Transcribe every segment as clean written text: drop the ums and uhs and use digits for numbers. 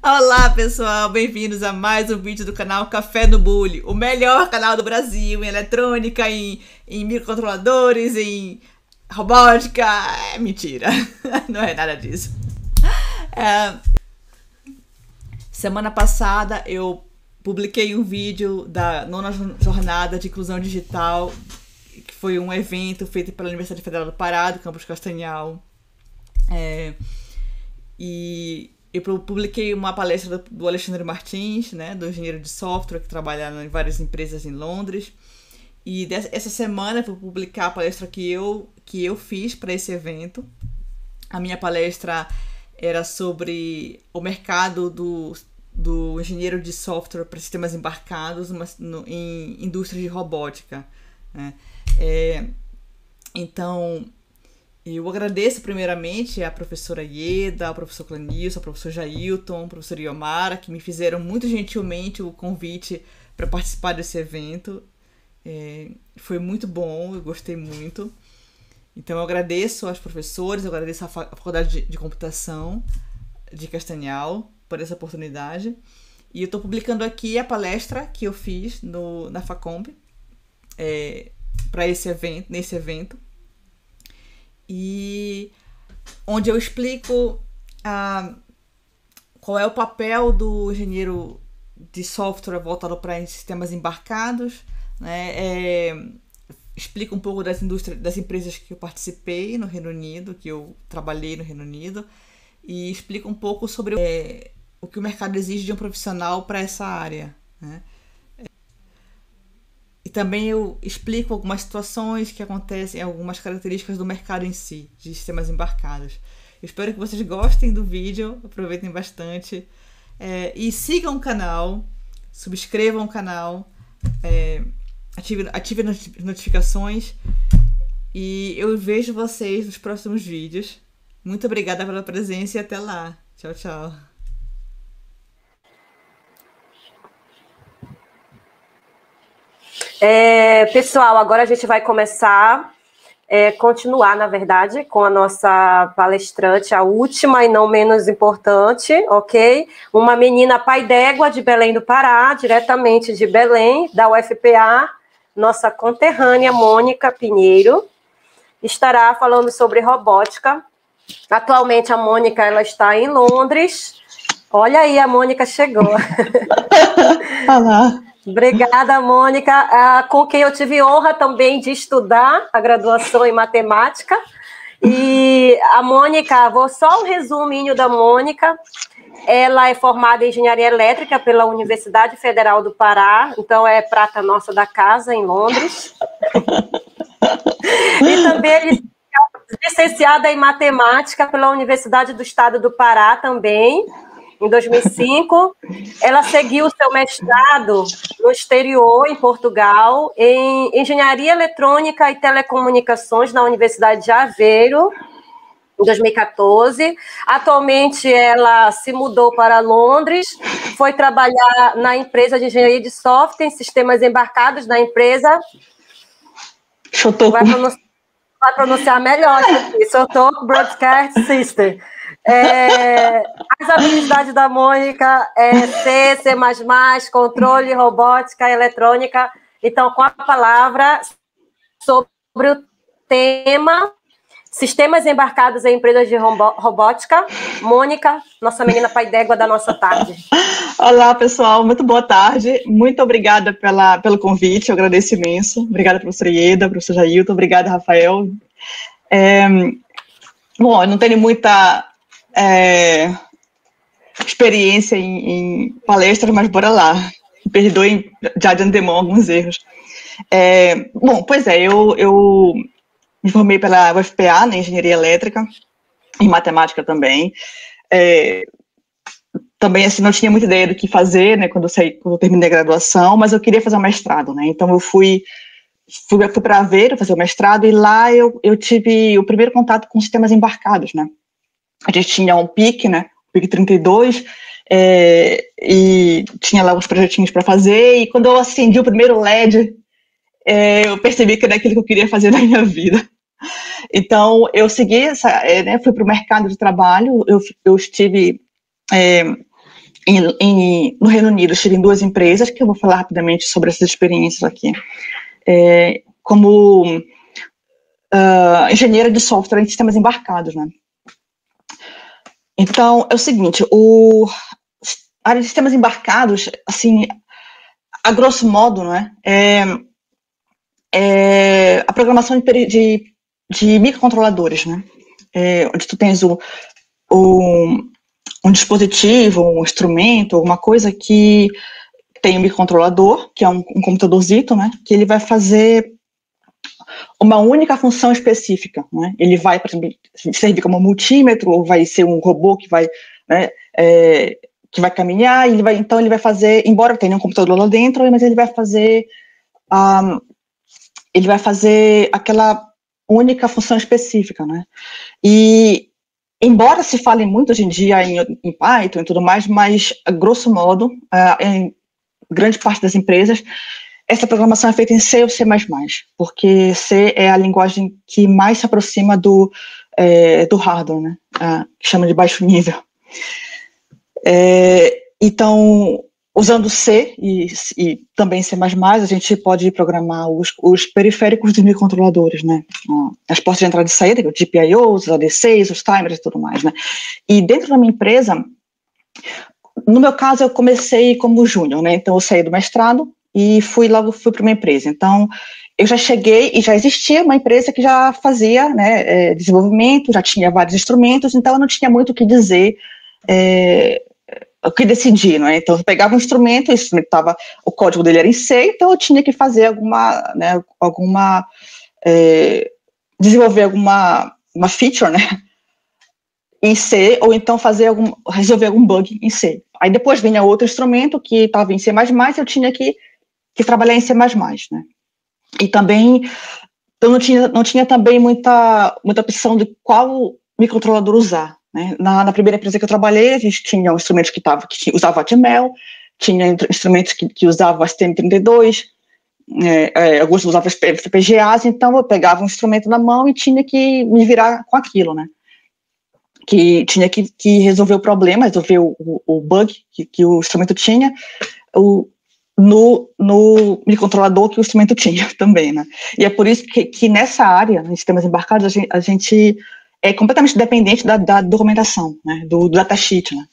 Olá pessoal, bem-vindos a mais um vídeo do canal Café no Bully, o melhor canal do Brasil em eletrônica, em microcontroladores, em robótica. É mentira, não é nada disso. Semana passada eu publiquei um vídeo da nona jornada de inclusão digital, que foi um evento feito pela Universidade Federal do Pará, do campus Castanhal. E eu publiquei uma palestra do Alexandre Martins, né, do engenheiro de software que trabalha em várias empresas em Londres. E essa semana eu vou publicar a palestra que eu fiz para esse evento. A minha palestra era sobre o mercado do engenheiro de software para sistemas embarcados em indústrias de robótica, né? Então, eu agradeço primeiramente a professora Ieda, ao professor Clanilson, ao professor Jailton, ao professor Iomara, que me fizeram muito gentilmente o convite para participar desse evento. Foi muito bom, eu gostei muito. Então eu agradeço aos professores, eu agradeço à Faculdade de Computação de Castanhal por essa oportunidade. E eu estou publicando aqui a palestra que eu fiz na Facomp para nesse evento. E onde eu explico qual é o papel do engenheiro de software voltado para sistemas embarcados, né? Explico um pouco das empresas que eu participei no Reino Unido, que eu trabalhei no Reino Unido, e explico um pouco sobre o que o mercado exige de um profissional para essa área, né? E também eu explico algumas situações que acontecem, algumas características do mercado em si, de sistemas embarcados. Eu espero que vocês gostem do vídeo, aproveitem bastante. E sigam o canal, subscrevam o canal, ativem as notificações. E eu vejo vocês nos próximos vídeos. Muito obrigada pela presença e até lá. Tchau, tchau. Pessoal, agora a gente vai continuar, na verdade, com a nossa palestrante, a última e não menos importante, ok? Uma menina pai d'égua de Belém do Pará, diretamente de Belém, da UFPA, nossa conterrânea Mônica Pinheiro, estará falando sobre robótica. Atualmente a Mônica ela está em Londres. Olha aí, a Mônica chegou. Olá. Obrigada, Mônica, com quem eu tive honra também de estudar a graduação em matemática. E a Mônica, vou só um resuminho da Mônica. Ela é formada em engenharia elétrica pela Universidade Federal do Pará, então é prata nossa da casa em Londres. E também é licenciada em matemática pela Universidade do Estado do Pará também. Em 2005, ela seguiu seu mestrado no exterior, em Portugal, em Engenharia Eletrônica e Telecomunicações na Universidade de Aveiro, em 2014. Atualmente, ela se mudou para Londres, foi trabalhar na empresa de engenharia de software, em sistemas embarcados da empresa. Vai pronunciar melhor isso aqui. Sotoco Broadcast System. As habilidades da Mônica C, C++, controle, robótica, eletrônica. Então, com a palavra sobre o tema sistemas embarcados em empresas de robótica, Mônica, nossa menina pai d'égua da nossa tarde. Olá, pessoal, muito boa tarde. Muito obrigada pelo convite, eu agradeço imenso. Obrigada, professora Ieda, professor Jailton, obrigada, Rafael. Bom, eu não tenho muita experiência em palestras, mas bora lá. Me perdoem já de antemão alguns erros. Bom, pois eu me formei pela UFPA, na Engenharia Elétrica, em Matemática também. Também, assim, não tinha muita ideia do que fazer, né, quando eu terminei a graduação, mas eu queria fazer um mestrado, né, então eu fui para Aveiro fazer o mestrado, e lá eu tive o primeiro contato com sistemas embarcados, né. A gente tinha um PIC, né, o PIC 32, e tinha lá uns projetinhos para fazer, e quando eu acendi o primeiro LED, eu percebi que era aquilo que eu queria fazer na minha vida. Então, eu segui fui para o mercado de trabalho, eu estive no Reino Unido, estive em 2 empresas, que eu vou falar rapidamente sobre essas experiências aqui. Como engenheira de software em sistemas embarcados, né? Então, é o seguinte, a área de sistemas embarcados, assim, a grosso modo, né, é a programação de microcontroladores, né? Onde tu tens um dispositivo, um instrumento, alguma coisa que tem um microcontrolador, que é um computadorzito, né, que ele vai fazer uma única função específica, né? Ele vai, por exemplo, servir como multímetro, ou vai ser um robô que vai, né, que vai caminhar, e então ele vai fazer, embora tenha um computador lá dentro, mas ele vai fazer aquela única função específica, né? E embora se fale muito hoje em dia em Python e tudo mais, mas, a grosso modo, em grande parte das empresas, essa programação é feita em C ou C++, porque C é a linguagem que mais se aproxima do hardware, né? Que chama de baixo nível. Então, usando C e também C++, a gente pode programar os periféricos dos microcontroladores, né? As portas de entrada e saída, os GPIOs, os ADCs, os timers e tudo mais, né? E dentro da minha empresa, no meu caso, eu comecei como júnior, né? Então, eu saí do mestrado e fui para uma empresa. Então, eu já cheguei e já existia uma empresa que já fazia, né, desenvolvimento, já tinha vários instrumentos, então eu não tinha muito o que dizer, o que decidir, né? Então eu pegava um instrumento, o código dele era em C, então eu tinha que fazer desenvolver alguma feature, né, em C, ou então resolver algum bug em C. Aí depois vinha outro instrumento que estava em C++, eu tinha que trabalhar em C++, né? E também, eu não tinha também muita opção de qual microcontrolador usar, né? Na primeira empresa que eu trabalhei, a gente tinha instrumentos que usava Atmel, tinha instrumentos que usavam STM32, alguns usavam FPGAs, então eu pegava um instrumento na mão e tinha que me virar com aquilo, né? Que tinha que resolver o problema, resolver o bug que o instrumento tinha, no microcontrolador que o instrumento tinha também, né? E é por isso que nessa área, em sistemas embarcados, a gente é completamente dependente da documentação, né? Do datasheet, né?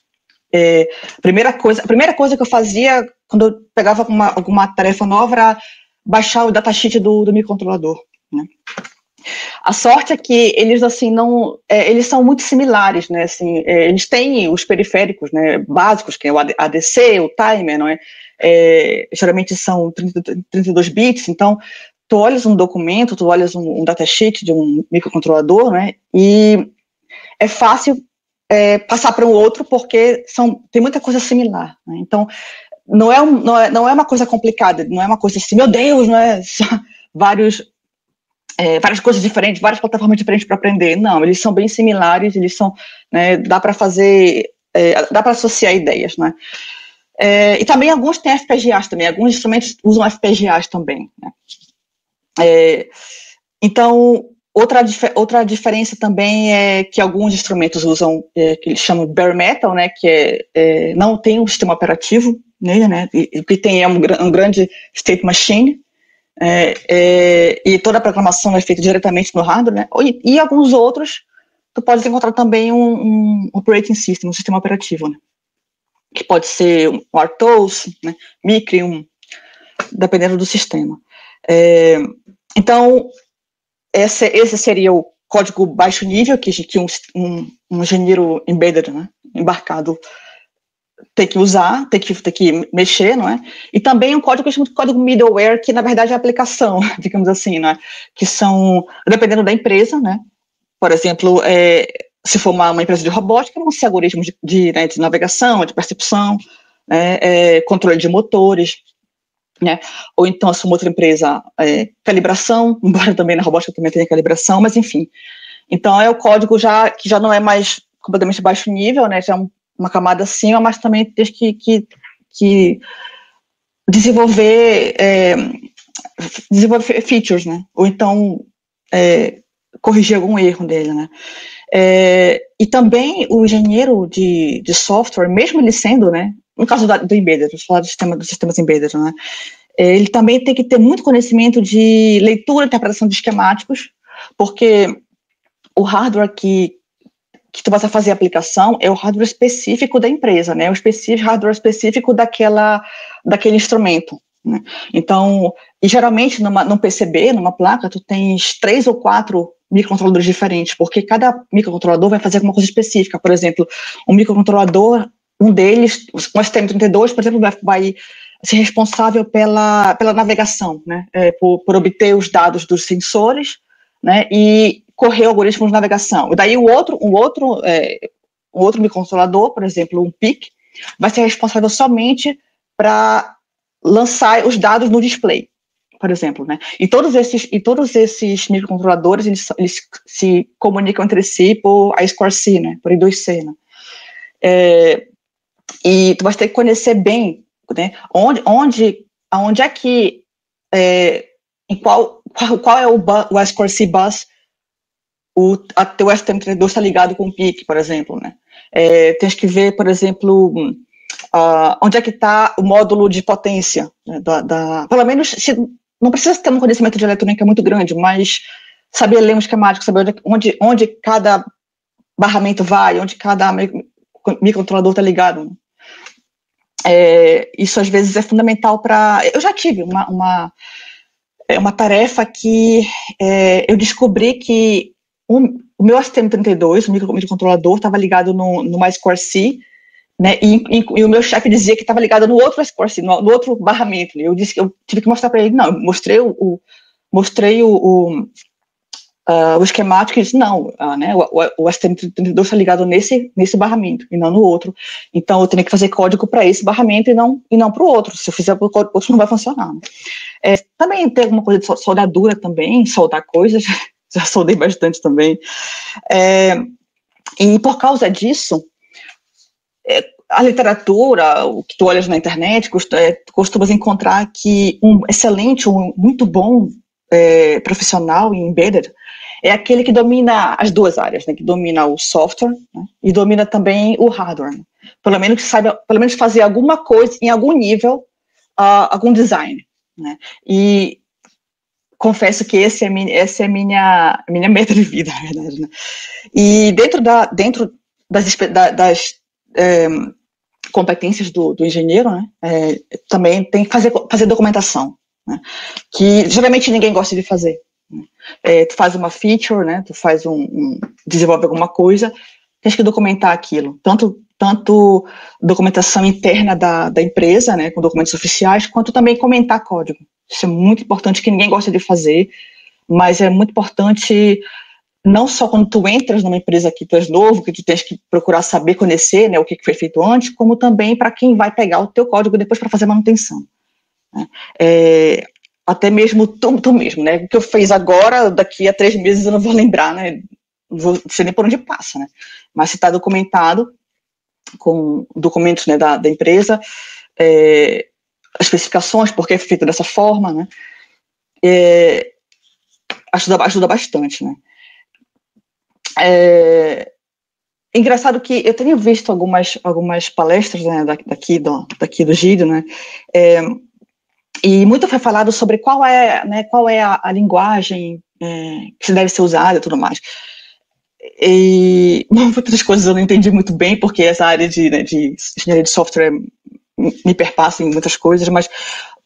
A primeira coisa que eu fazia quando eu pegava alguma tarefa nova era baixar o datasheet do microcontrolador, né? A sorte é que eles, assim, eles são muito similares, né? Assim, eles têm os periféricos, né, básicos, que é o ADC, o timer, não é? Geralmente são 32 bits, então tu olhas um documento, tu olhas um datasheet de um microcontrolador, né? E é fácil passar para um outro porque tem muita coisa similar, né? Então não é uma coisa complicada, não é uma coisa assim, meu Deus, não é várias coisas diferentes, várias plataformas diferentes para aprender. Não, eles são bem similares, eles são, né, dá para associar ideias, né? E também alguns têm FPGAs também, alguns instrumentos usam FPGAs também, né? Então, outra diferença também é que alguns instrumentos usam, que eles chamam de bare metal, né, que não tem um sistema operativo nele, né, e o que tem é um grande state machine, e toda a programação é feita diretamente no hardware, né? E alguns outros, tu pode encontrar também um operating system, um sistema operativo, né? Que pode ser um RTOS, né? Micrium, dependendo do sistema. Então, esse seria o código baixo nível que um engenheiro embedded, né, embarcado, tem que usar, tem que mexer, não é? E também um código que eu chamo de código middleware, que na verdade é a aplicação, digamos assim, não é? Que são, dependendo da empresa, né? Por exemplo, se for uma empresa de robótica, vão ser algoritmos de navegação, de percepção, né? Controle de motores, né? Ou então, se uma outra empresa, calibração, embora também na robótica também tenha calibração, mas enfim. Então, é o código que já não é mais completamente baixo nível, né? Já é uma camada acima, mas também tem que desenvolver features, né? Ou então corrigir algum erro dele, né? E também o engenheiro de software, mesmo ele sendo, né, no caso do embedded, vou falar dos sistemas embedded, né, ele também tem que ter muito conhecimento de leitura e interpretação de esquemáticos, porque o hardware que tu vai fazer a aplicação é o hardware específico da empresa, né, hardware específico daquele instrumento, né. Então, e geralmente num PCB, numa placa, tu tens 3 ou 4 microcontroladores diferentes, porque cada microcontrolador vai fazer alguma coisa específica. Por exemplo, um microcontrolador, um deles, o STM32, por exemplo, vai ser responsável pela navegação, né, por obter os dados dos sensores, né, e correr algoritmos de navegação. E daí o outro microcontrolador, por exemplo, um PIC, vai ser responsável somente para lançar os dados no display, por exemplo, né? E todos esses microcontroladores, eles se comunicam entre si por I2C, né? Por I2C, né? E tu vai ter que conhecer bem, né? Aonde é que, em qual é o I2C bus, o teu STM32 está ligado com o PIC, por exemplo, né? Tens que ver, por exemplo, onde é que está o módulo de potência, né, pelo menos, não precisa ter um conhecimento de eletrônica muito grande, mas saber ler um esquemático, saber onde cada barramento vai, onde cada microcontrolador está ligado, né? Isso às vezes é fundamental para... Eu já tive uma tarefa que eu descobri que o meu STM32, o microcontrolador, estava ligado no I2C, né, e o meu chefe dizia que estava ligado no outro I2C, no outro barramento. Eu tive que mostrar para ele, não, eu mostrei o esquemático, e disse, não, né, o STM32 está ligado nesse barramento, e não no outro. Então, eu tenho que fazer código para esse barramento e não para o outro. Se eu fizer para o outro, não vai funcionar. Né? Também tem alguma coisa de soldadura também, soldar coisas, já soldei bastante também. E por causa disso, a literatura, o que tu olhas na internet, costumas encontrar que um excelente, muito bom profissional em embedded é aquele que domina as duas áreas, né, que domina o software, né, e domina também o hardware. Né, pelo menos que saiba, pelo menos fazer alguma coisa em algum nível, algum design. Né, e confesso que essa é a minha meta de vida, na verdade. Né. E dentro das competências do engenheiro, né, também tem que fazer documentação, né, que geralmente ninguém gosta de fazer. Né. Tu faz uma feature, né, tu faz desenvolve alguma coisa, tens que documentar aquilo, tanto documentação interna da empresa, né, com documentos oficiais, quanto também comentar código. Isso é muito importante, que ninguém gosta de fazer, mas é muito importante, não só quando tu entras numa empresa que tu és novo, que tu tens que procurar saber, conhecer, né, o que foi feito antes, como também para quem vai pegar o teu código depois para fazer manutenção. Né. Até mesmo tu mesmo, né, o que eu fiz agora, daqui a 3 meses eu não vou lembrar, né, não sei nem por onde passa, né, mas se está documentado, com documentos, né, da empresa, as especificações, por que foi feito dessa forma, né, ajuda bastante, né. Engraçado que eu tenho visto algumas palestras, né, daqui do Gideon, né, e muito foi falado sobre qual é a linguagem que deve ser usada e tudo mais. E muitas coisas eu não entendi muito bem, porque essa área de engenharia de software me perpassa em muitas coisas, mas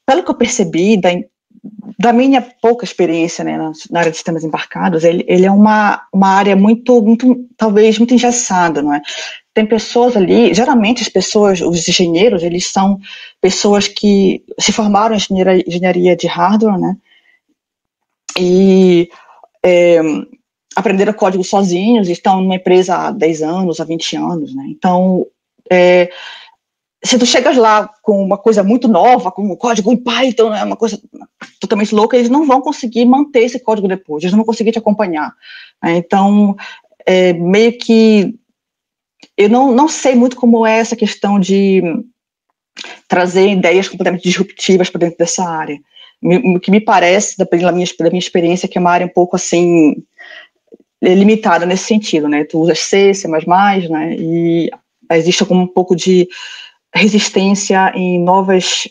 pelo que eu percebi da minha pouca experiência, né, na área de sistemas embarcados, ele é uma área talvez muito engessada, não é? Tem pessoas ali, geralmente os engenheiros, eles são pessoas que se formaram em engenharia de hardware, né, e aprenderam código sozinhos, e estão numa empresa há 10 anos, há 20 anos, né, então, se tu chegas lá com uma coisa muito nova, com um código em Python, é uma coisa totalmente louca, eles não vão conseguir manter esse código depois, eles não vão conseguir te acompanhar. Então, meio que eu não sei muito como é essa questão de trazer ideias completamente disruptivas para dentro dessa área. O que me parece, pela minha experiência, que é uma área um pouco assim, limitada nesse sentido, né? Tu usa C, C++, né? E existe um pouco de resistência em novas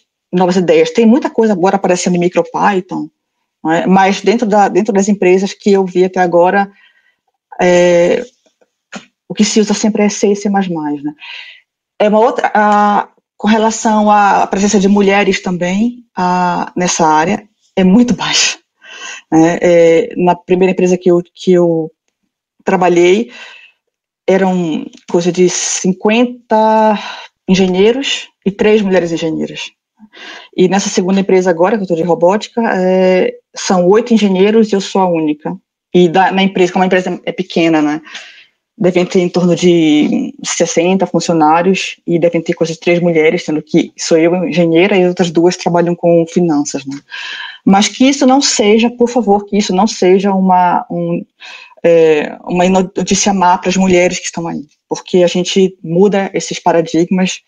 ideias. Tem muita coisa agora aparecendo em MicroPython, né? Mas dentro das empresas que eu vi até agora, o que se usa sempre é C e C++, né? É uma outra... com relação à presença de mulheres também nessa área, é muito baixa. Na primeira empresa que eu trabalhei, eram coisa de 50 engenheiros e 3 mulheres engenheiras. E nessa segunda empresa agora, que eu estou de robótica, são 8 engenheiros e eu sou a única. E na empresa, como a empresa é pequena, né, devem ter em torno de 60 funcionários e devem ter coisa de 3 mulheres, sendo que sou eu engenheira e as outras 2 trabalham com finanças, né. Mas que isso não seja, por favor, que isso não seja uma notícia má para as mulheres que estão aí, porque a gente muda esses paradigmas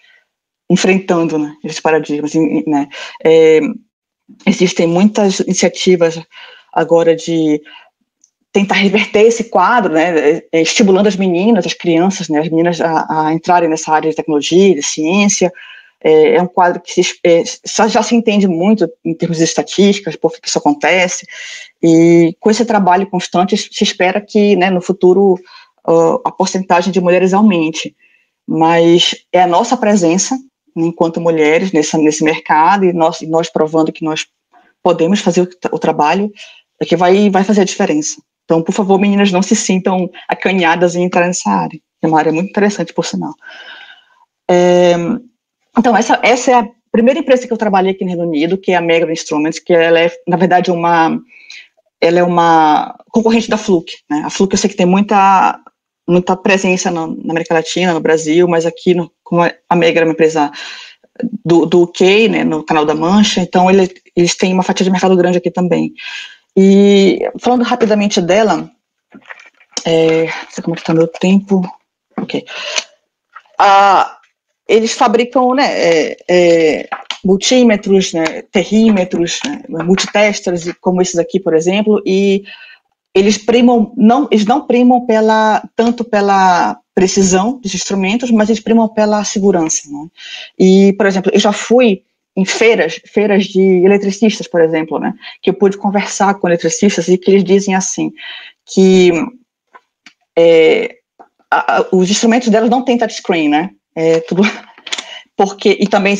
enfrentando, né, esses paradigmas, né. Existem muitas iniciativas agora de tentar reverter esse quadro, né, estimulando as meninas, as crianças, né, as meninas a entrarem nessa área de tecnologia, de ciência. É um quadro que já se entende muito em termos de estatísticas, por que isso acontece, e com esse trabalho constante se espera que, né, no futuro a porcentagem de mulheres aumente, mas é a nossa presença enquanto mulheres nesse mercado e nós provando que nós podemos fazer o trabalho é que vai fazer a diferença. Então, por favor, meninas, não se sintam acanhadas em entrar nessa área. É uma área muito interessante, por sinal. Então, essa é a primeira empresa que eu trabalhei aqui no Reino Unido, que é a Megro Instruments, que ela é, na verdade, ela é uma concorrente da Fluke, né? A Fluke eu sei que tem muita presença na América Latina, no Brasil, mas aqui, como a Megro é uma empresa do UK, né, no Canal da Mancha, então eles têm uma fatia de mercado grande aqui também. E falando rapidamente dela, não sei como está meu tempo. Ok. Eles fabricam, né, multímetros, né, terrímetros, né, multitesters, como esses aqui, por exemplo, e eles não primam tanto pela precisão dos instrumentos, mas eles primam pela segurança, né? E, por exemplo, eu já fui em feiras de eletricistas, por exemplo, né, que eu pude conversar com eletricistas e que eles dizem assim, que os instrumentos delas não têm touchscreen, né, tudo, porque, e também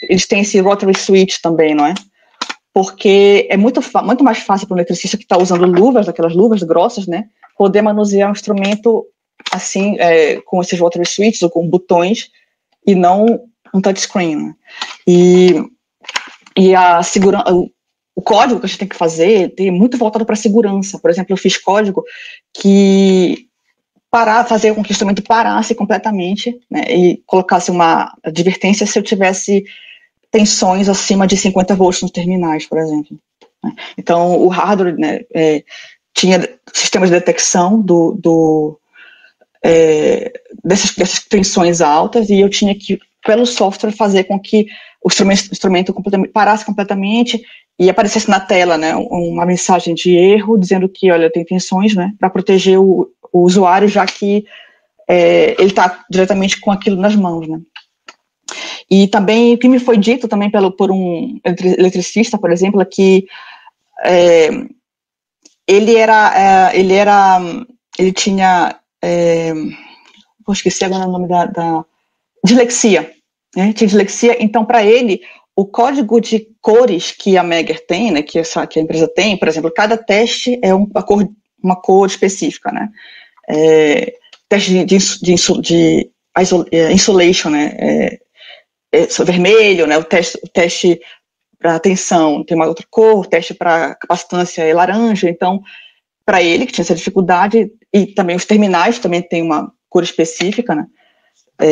eles têm esse rotary switch também, não é? Porque é muito mais fácil para um eletricista que está usando aquelas luvas grossas, né, poder manusear um instrumento assim, com esses rotary switches ou com botões, e não um touchscreen, né? E a segurança, o código que a gente tem que fazer tem muito voltado para a segurança. Por exemplo, eu fiz código que fazer com que o instrumento parasse completamente, né, e colocasse uma advertência se eu tivesse tensões acima de 50 volts nos terminais, por exemplo. Então, o hardware, né, tinha sistemas de detecção dessas tensões altas, e eu tinha que, pelo software, fazer com que o instrumento parasse completamente e aparecesse na tela, né, uma mensagem de erro dizendo que, olha, tem tensões, né, para proteger o usuário, já que ele está diretamente com aquilo nas mãos, né. E também o que me foi dito também por um eletricista, por exemplo, é que ele tinha, vou esquecer agora o nome da dislexia, né? Tinha dislexia, então para ele o código de cores que a Megger tem, né, que a empresa tem, por exemplo, cada teste é uma cor específica, né? Teste de insulation, né? Vermelho, né? O teste para tensão tem uma outra cor, o teste para capacitância é laranja. Então, para ele, que tinha essa dificuldade, e também os terminais também tem uma cor específica, né?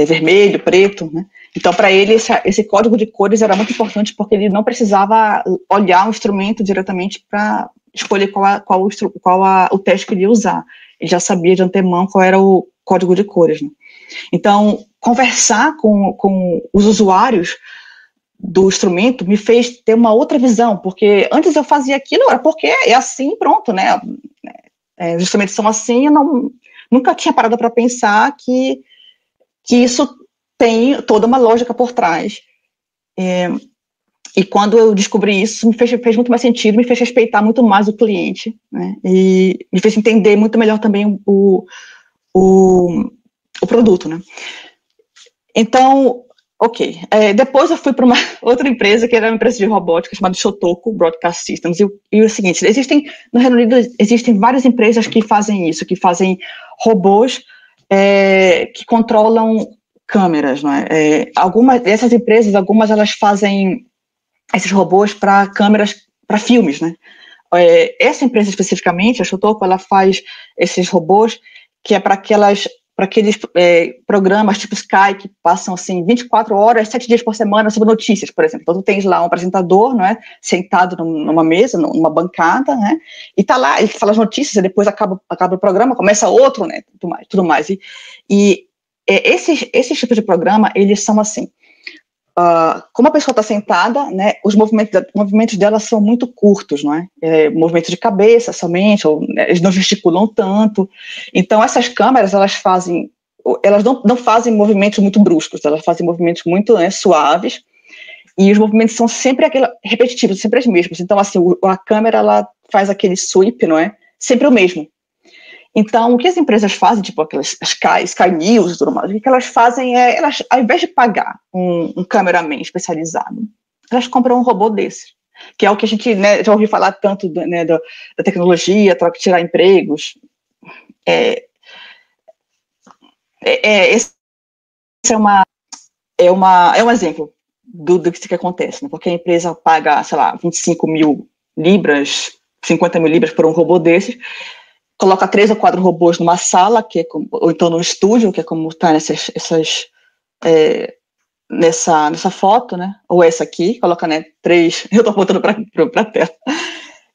Vermelho, preto, né? Então, para ele, esse código de cores era muito importante, porque ele não precisava olhar o instrumento diretamente para escolher qual o teste que ele ia usar. Ele já sabia de antemão qual era o código de cores, né? Então, conversar com os usuários do instrumento me fez ter uma outra visão, porque antes eu fazia aquilo, era porque é assim, pronto, né? justamente são assim. Eu nunca tinha parado para pensar que isso tem toda uma lógica por trás. E quando eu descobri isso, fez muito mais sentido, me fez respeitar muito mais o cliente, né? E me fez entender muito melhor também o produto, né? Então, ok. Depois eu fui para uma outra empresa, que era uma empresa de robótica, chamada Shotoku Broadcast Systems. E o seguinte, no Reino Unido existem várias empresas que fazem isso, que fazem robôs que controlam câmeras, não é? Algumas dessas empresas, elas fazem esses robôs para câmeras, para filmes, né? Essa empresa especificamente, a Shotoku, ela faz esses robôs que é para aqueles programas tipo Sky, que passam assim 24 horas, 7 dias por semana sobre notícias, por exemplo. Então tu tens lá um apresentador, não é, sentado numa mesa, numa bancada, né, e tá lá, ele fala as notícias, e depois acaba o programa, começa outro, né, tudo mais. E esses tipos de programa, eles são assim, como a pessoa está sentada, né, os movimentos dela são muito curtos, não é? Movimentos de cabeça somente, ou, né, eles não gesticulam tanto. Então, essas câmeras, elas não fazem movimentos muito bruscos, elas fazem movimentos muito, né, suaves, e os movimentos são sempre repetitivos, sempre os mesmos. Então, assim, a câmera, ela faz aquele sweep, não é? Sempre o mesmo. Então, o que as empresas fazem, tipo aquelas Sky News e tudo mais, o que elas fazem elas, ao invés de pagar um cameraman especializado, elas compram um robô desse, que é o que a gente, né, já ouviu falar tanto, né, da tecnologia, tirar empregos. Esse é um exemplo do que acontece, né? Porque a empresa paga, sei lá, 25 mil libras, 50 mil libras por um robô desses, coloca 3 ou 4 robôs numa sala, ou então no estúdio, que é como está nessa foto, né? Ou essa aqui, coloca, né, 3, eu estou apontando para a tela,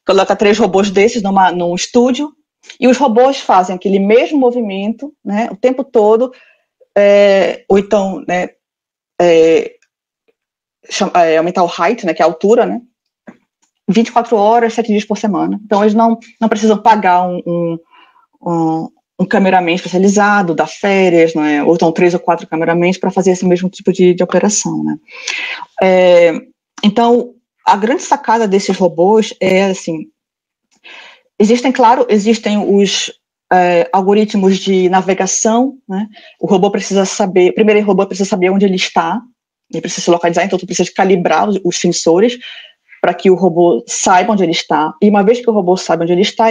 coloca 3 robôs desses num estúdio, e os robôs fazem aquele mesmo movimento, né, o tempo todo, ou então, né, aumentar o height, né, que é a altura, né, 24 horas, 7 dias por semana. Então, eles não precisam pagar um cameraman especializado, dar férias, né? Ou então 3 ou 4 cameramans para fazer esse mesmo tipo de operação, né? Então, a grande sacada desses robôs é, assim, existem os algoritmos de navegação, né? O robô precisa saber, primeiro o robô precisa saber onde ele está, ele precisa se localizar, então tu precisa calibrar os sensores para que o robô saiba onde ele está, e uma vez que o robô sabe onde ele está,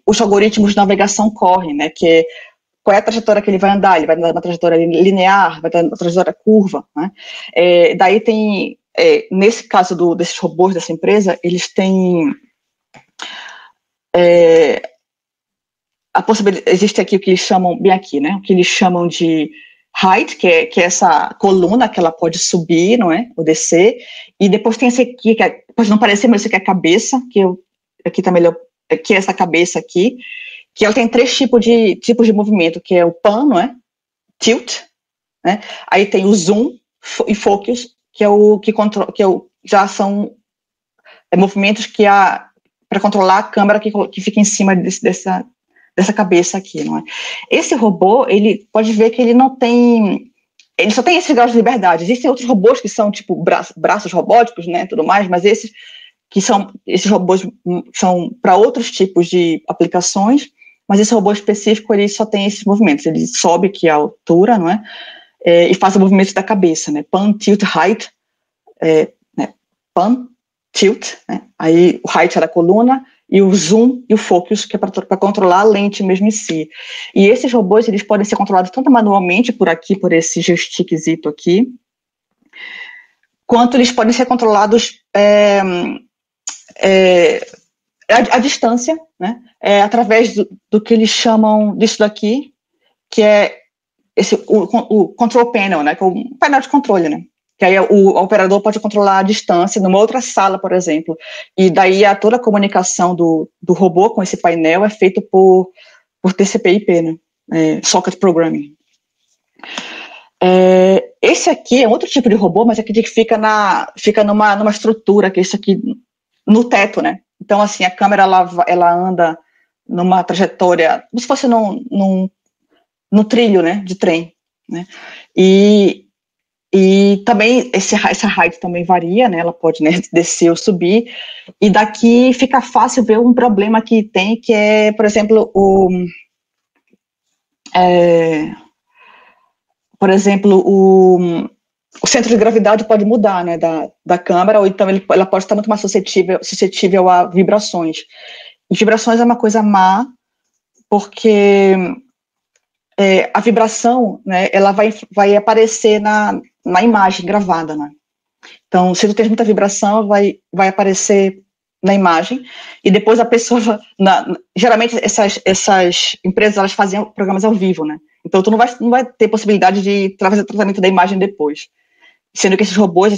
os algoritmos de navegação correm, né, que é qual é a trajetória que ele vai andar numa trajetória linear, vai dar uma trajetória curva, né? Daí tem, nesse caso desses robôs dessa empresa, eles têm a possibilidade, existe aqui o que eles chamam, bem aqui, né, o que eles chamam de height, que é essa coluna que ela pode subir, não é, ou descer, e depois tem esse aqui, pode não parecer, mas esse aqui é a cabeça, aqui tá melhor, que é essa cabeça aqui, que ela tem 3 tipos de movimento, que é o pan, não é, tilt, né, aí tem o zoom e focus, que é o que controla, já são movimentos que para controlar a câmera que fica em cima dessa cabeça aqui, não é? Esse robô, ele pode ver que ele só tem esse grau de liberdade. Existem outros robôs que são tipo braços robóticos, né, tudo mais, mas esses robôs são para outros tipos de aplicações, mas esse robô específico, ele só tem esses movimentos, ele sobe aqui a altura, não é? E faz o movimento da cabeça, né? Pan, tilt, height, né? Pan, tilt, né? Aí o height era a coluna, e o zoom e o focus, que é para controlar a lente mesmo em si. E esses robôs, eles podem ser controlados tanto manualmente, por esse joystickzito aqui, quanto eles podem ser controlados à distância, né? Através do que eles chamam disso daqui, que é o control panel, né? Que é o painel de controle, né? Que aí o operador pode controlar a distância numa outra sala, por exemplo, e daí toda a comunicação do robô com esse painel é feito por TCP/IP, né? Socket Programming. Esse aqui é outro tipo de robô, mas aqui que fica numa estrutura, que é isso aqui no teto, né? Então, assim, a câmera ela anda numa trajetória, como se fosse no trilho, né, de trem, né, e também essa height também varia, né, ela pode, né, descer ou subir, e daqui fica fácil ver um problema que tem, que é, por exemplo, o centro de gravidade pode mudar, né, da câmera, ou então ela pode estar muito mais suscetível a vibrações. E vibrações é uma coisa má, porque a vibração, né, ela vai aparecer na imagem gravada, né? Então, se tu tens muita vibração, vai aparecer na imagem, e depois a pessoa, geralmente essas empresas, elas fazem programas ao vivo, né? Então, tu não vai ter possibilidade de fazer tratamento da imagem depois. Sendo que esses robôs,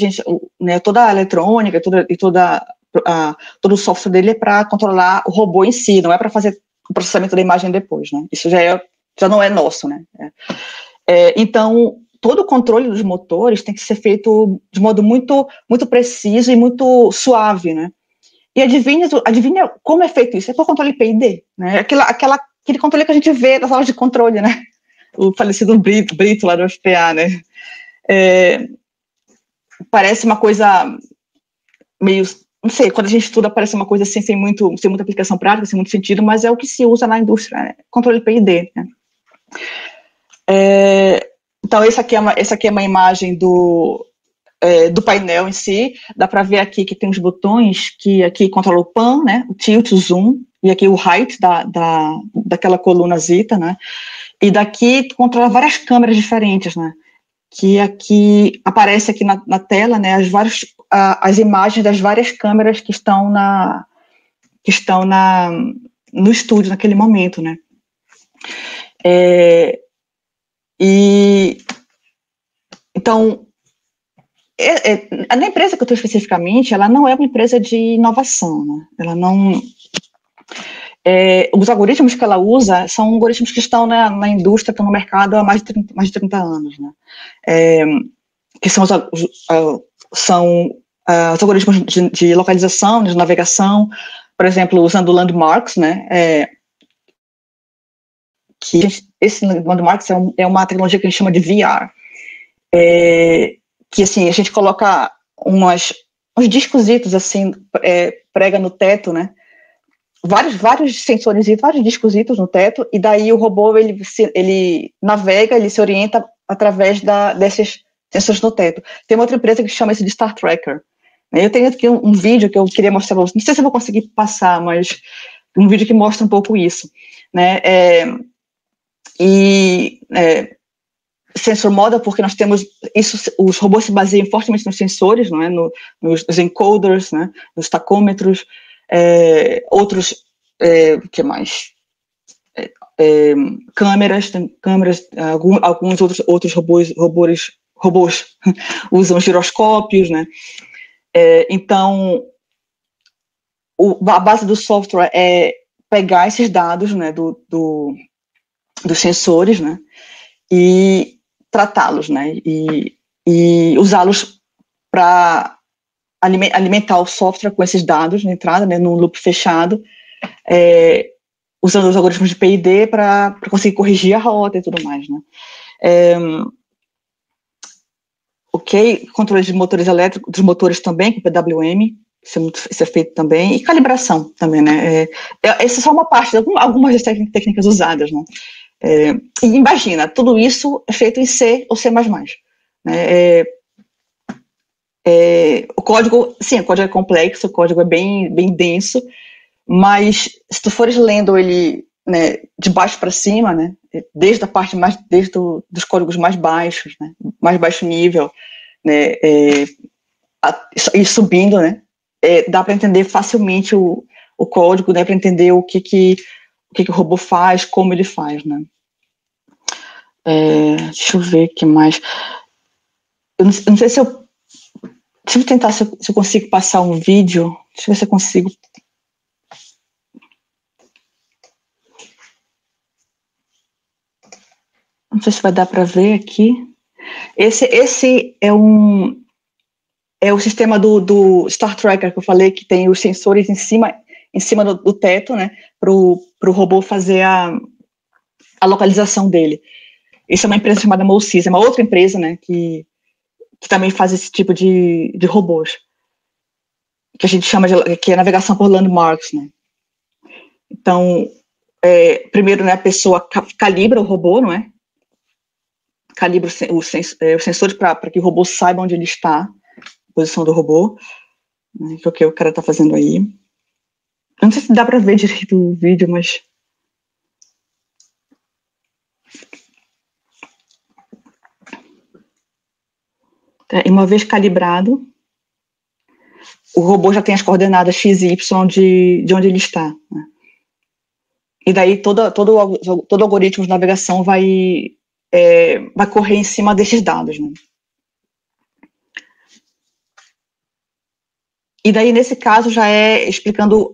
né, toda a eletrônica todo o software dele é para controlar o robô em si, não é para fazer o processamento da imagem depois, né? Isso já não é nosso, né? Então, todo o controle dos motores tem que ser feito de modo muito, muito preciso e muito suave, né? E adivinha como é feito isso? É por controle PID, né? Aquele controle que a gente vê nas aulas de controle, né? O falecido Brito lá do FPA, né? Parece uma coisa meio, não sei, quando a gente estuda parece uma coisa assim, sem muita aplicação prática, sem muito sentido, mas é o que se usa na indústria, né? Controle PID, né? Então, essa aqui é uma imagem do painel em si. Dá para ver aqui que tem os botões que aqui controlam o pan, né? O tilt, o zoom, e aqui o height daquela coluna zeta, né? E daqui controla várias câmeras diferentes, né? Que aqui aparece aqui na tela, né? As imagens das várias câmeras que estão no estúdio naquele momento, né? Então, na empresa que eu estou especificamente, ela não é uma empresa de inovação, né? Ela não... os algoritmos que ela usa são algoritmos que estão na indústria, estão no mercado há mais de 30 anos, né? Que são os algoritmos de localização, de navegação, por exemplo, usando landmarks, né? Esse landmarks é uma tecnologia que a gente chama de VR, que assim, a gente coloca uns discositos assim, prega no teto, né? Vários sensores e vários discositos no teto, e daí o robô ele navega, ele se orienta através desses sensores no teto. Tem uma outra empresa que chama isso de Star Tracker. Eu tenho aqui um vídeo que eu queria mostrar para vocês, não sei se eu vou conseguir passar, mas um vídeo que mostra um pouco isso, né? Sensor model, porque nós temos isso, os robôs se baseiam fortemente nos sensores, não é? Nos encoders, né? Nos tacômetros, outros, que mais? Câmeras, alguns outros robôs usam giroscópios, né? Então, a base do software é pegar esses dados, né, dos sensores, né, e tratá-los, né, e usá-los para alimentar o software com esses dados na entrada, né, num loop fechado, usando os algoritmos de PID para conseguir corrigir a rota e tudo mais, né. Ok, controle de motores elétricos, dos motores também, com PWM, isso é feito também, e calibração também, né. Essa é só uma parte, algumas das técnicas usadas, né. E imagina, tudo isso é feito em C ou C++, né. O código é complexo, o código é bem, bem denso, mas se tu fores lendo ele, né, de baixo para cima, né, desde dos códigos mais baixos, né, mais baixo nível, né, e subindo, né, dá para entender facilmente o código, dá para entender o que o robô faz, como ele faz, né. Deixa eu ver o que mais. Eu não sei se eu... Deixa eu tentar se eu consigo passar um vídeo. Deixa eu ver se eu consigo. Não sei se vai dar para ver aqui. Esse é o sistema do Star Tracker que eu falei, que tem os sensores em cima em cima do teto, né, para o robô fazer a localização dele. Isso é uma empresa chamada MoSys, é uma outra empresa, né, que também faz esse tipo de robôs, que a gente chama que é navegação por landmarks, né. Então, primeiro, né, a pessoa calibra o robô, não é? Calibra os sensores para que o robô saiba onde ele está, a posição do robô, né, que é o que o cara está fazendo aí. Eu não sei se dá para ver direito o vídeo, mas... E uma vez calibrado, o robô já tem as coordenadas x e y de onde ele está, né? E daí todo algoritmo de navegação vai correr em cima desses dados, né? E daí, nesse caso, já é explicando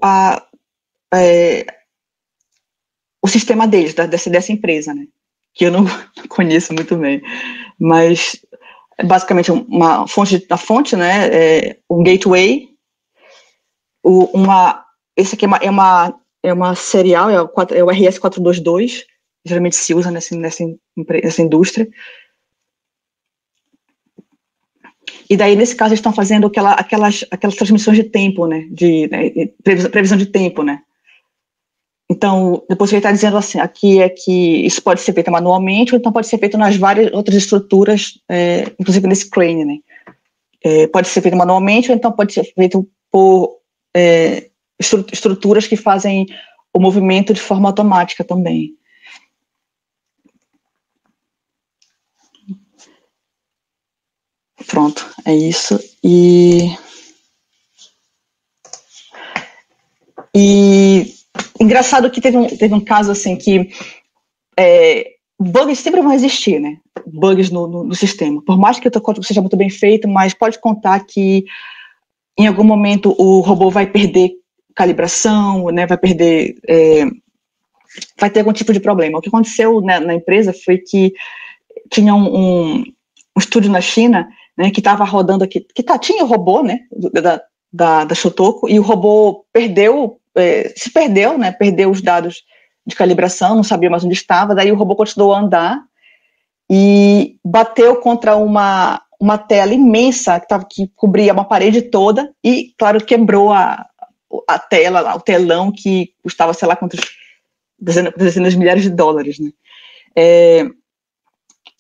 o sistema deles, dessa empresa, né? Que eu não conheço muito bem. Mas, basicamente, a fonte, né? Um gateway. Esse aqui é uma serial, é o RS422, geralmente se usa nessa indústria. E daí, nesse caso, eles estão fazendo aquelas transmissões de tempo, né? Previsão de tempo, né? Então, depois ele está dizendo assim, aqui é que isso pode ser feito manualmente, ou então pode ser feito nas várias outras estruturas, inclusive nesse crane, né? Pode ser feito manualmente, ou então pode ser feito por estruturas que fazem o movimento de forma automática também. Pronto, é isso. E engraçado que teve um caso assim que bugs sempre vão existir, né? Bugs no sistema. Por mais que o teu código seja muito bem feito, mas pode contar que em algum momento o robô vai perder calibração, né? Vai ter algum tipo de problema. O que aconteceu na empresa foi que tinha um estúdio na China, né, que estava rodando aqui, tinha o robô, né, da Shotoku, e o robô se perdeu, né, perdeu os dados de calibração, não sabia mais onde estava, daí o robô continuou a andar e bateu contra uma tela imensa que cobria uma parede toda e, claro, quebrou a tela, o telão que custava, sei lá, quantos dezenas de milhares de dólares, né.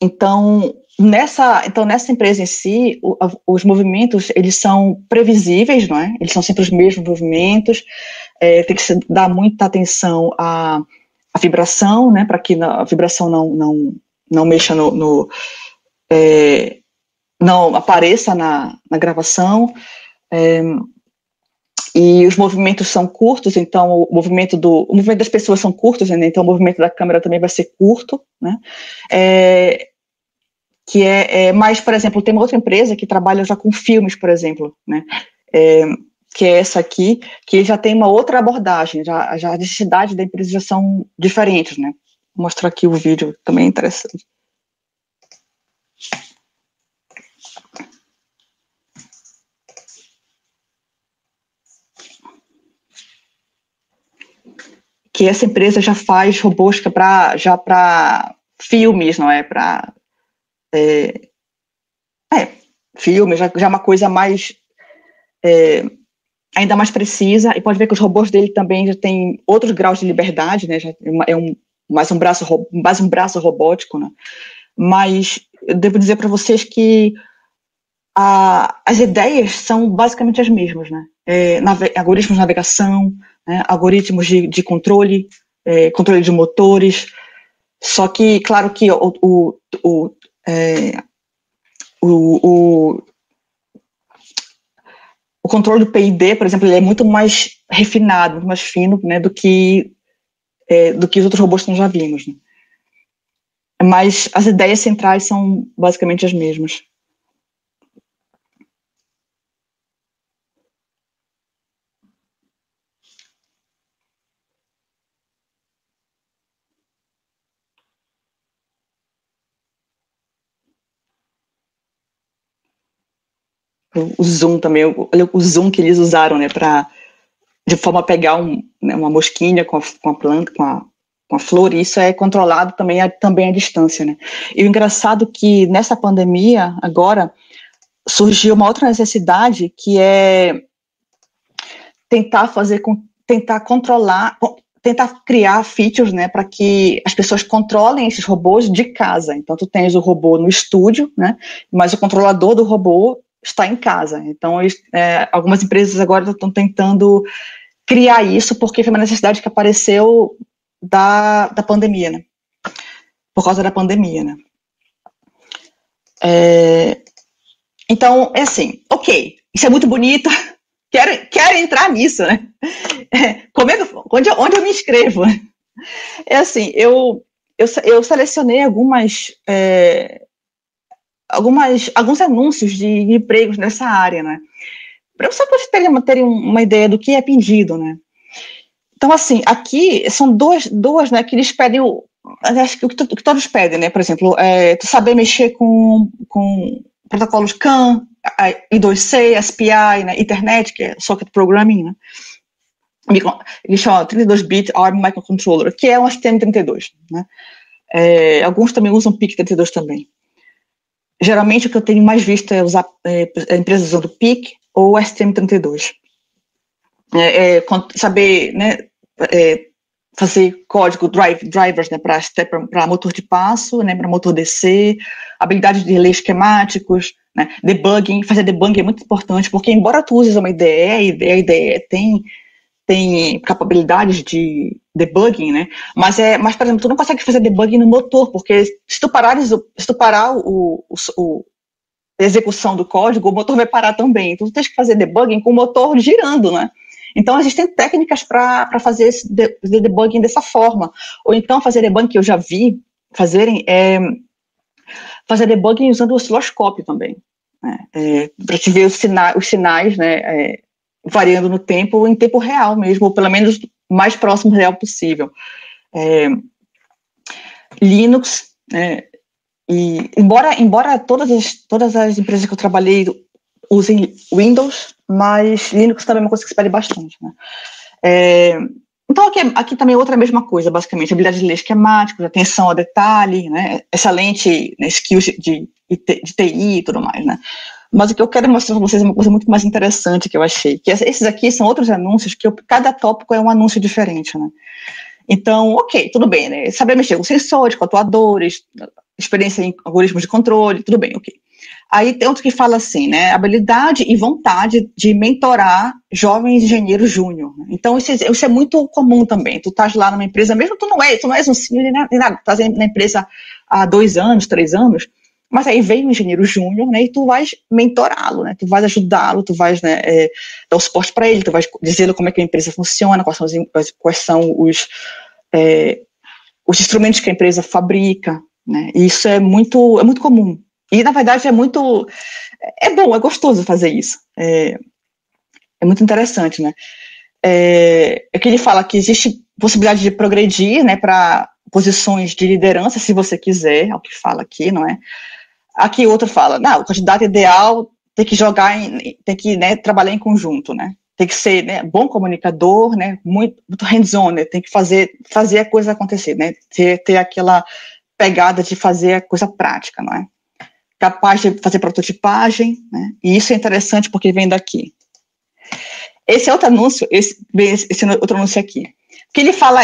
Então, nessa empresa em si, os movimentos, eles são previsíveis, não é? Eles são sempre os mesmos movimentos, tem que se dar muita atenção à vibração, né? Para que a vibração não mexa não apareça na gravação, e os movimentos são curtos, então o movimento das pessoas são curtos, né? Então o movimento da câmera também vai ser curto, né? Mas, por exemplo, tem uma outra empresa que trabalha já com filmes, por exemplo, né? Que é essa aqui, que já tem uma outra abordagem, já a necessidade da empresa já são diferentes, né? Vou mostrar aqui o vídeo, também é interessante. Que essa empresa já faz robôs para filmes, não é? Para filmes, já é uma coisa mais ainda mais precisa, e pode ver que os robôs dele também já têm outros graus de liberdade, né? Já mais um braço robótico, né? Mas eu devo dizer para vocês que as ideias são basicamente as mesmas, né? Algoritmos de navegação, né? Algoritmos de controle, controle de motores, só que, claro que o controle do PID, por exemplo, ele é muito mais refinado, muito mais fino, né, do que os outros robôs que nós já vimos, né? Mas as ideias centrais são basicamente as mesmas. O zoom também, olha o zoom que eles usaram, né, para de forma a pegar uma mosquinha com a planta, com a flor, e isso é controlado também à distância, né? E o engraçado é que nessa pandemia, agora, surgiu uma outra necessidade, que é tentar controlar, tentar criar features, né, para que as pessoas controlem esses robôs de casa. Então, tu tens o robô no estúdio, né, mas o controlador do robô está em casa. Então, algumas empresas agora estão tentando criar isso, porque foi uma necessidade que apareceu da pandemia, né, por causa da pandemia, né. Então, é assim, ok, isso é muito bonito, quero entrar nisso, né? Onde eu me inscrevo? É assim, eu selecionei alguns anúncios de empregos nessa área, né? Para vocês terem uma ideia do que é pedido, né? Então, assim, aqui são duas, né, que eles pedem, acho que o que todos pedem, né? Por exemplo, tu saber mexer com protocolos CAN, I2C, SPI, né, Ethernet, que é Socket Programming, né? Eles chamam 32-bit ARM Microcontroller, que é um STM32, né? Alguns também usam PIC32 também. Geralmente o que eu tenho mais visto é usar empresas usando PIC ou STM32. Saber, né, fazer código drivers, né, para motor de passo, né, para motor DC, habilidade de ler esquemáticos, né, debugging. Fazer debugging é muito importante, porque embora tu uses uma IDE, a IDE tem capacidades de debugging, né, mas, por exemplo, tu não consegue fazer debugging no motor, porque se tu parar a execução do código, o motor vai parar também. Então tu tens que fazer debugging com o motor girando, né. Então, existem técnicas para fazer esse debugging dessa forma. Ou então, fazer debugging, que eu já vi fazerem, fazer debugging usando o osciloscópio também. Né? Para te ver os sinais, né, variando no tempo, em tempo real mesmo, ou pelo menos mais próximo do real possível. Linux, né, e embora todas as empresas que eu trabalhei usem Windows, mas Linux também é uma coisa que se pede bastante, né? Então aqui também é outra mesma coisa, basicamente, habilidade de ler esquemáticos, atenção ao detalhe, né? Excelente, né, skills de TI e tudo mais, né? Mas o que eu quero mostrar para vocês é uma coisa muito mais interessante que eu achei, que esses aqui são outros anúncios, que cada tópico é um anúncio diferente, né? Então, ok, tudo bem, né? Saber mexer com sensores, com atuadores, experiência em algoritmos de controle, tudo bem, ok. Aí tem outro que fala assim, né, habilidade e vontade de mentorar jovens engenheiros júnior. Então, isso é muito comum também. Tu estás lá numa empresa, mesmo tu não és um senior nem nada, tu estás na empresa há 2 anos, 3 anos, mas aí vem um engenheiro júnior, né, e tu vais mentorá-lo, né, tu vais ajudá-lo, tu vais, né, dar o suporte para ele, tu vais dizer como é que a empresa funciona, quais são os instrumentos que a empresa fabrica, né, e isso é muito comum. E, na verdade, é bom, é gostoso fazer isso. É muito interessante, né? Que ele fala que existe possibilidade de progredir, né, para posições de liderança, se você quiser, é o que fala aqui, não é? Aqui outro fala, não, o candidato ideal tem que né, trabalhar em conjunto, né? Tem que ser, né, bom comunicador, né, muito hands-on, né, tem que fazer a coisa acontecer, né? Ter aquela pegada de fazer a coisa prática, não é? Capaz de fazer prototipagem, né? E isso é interessante porque vem daqui. Esse é outro anúncio, esse outro anúncio aqui. O que ele fala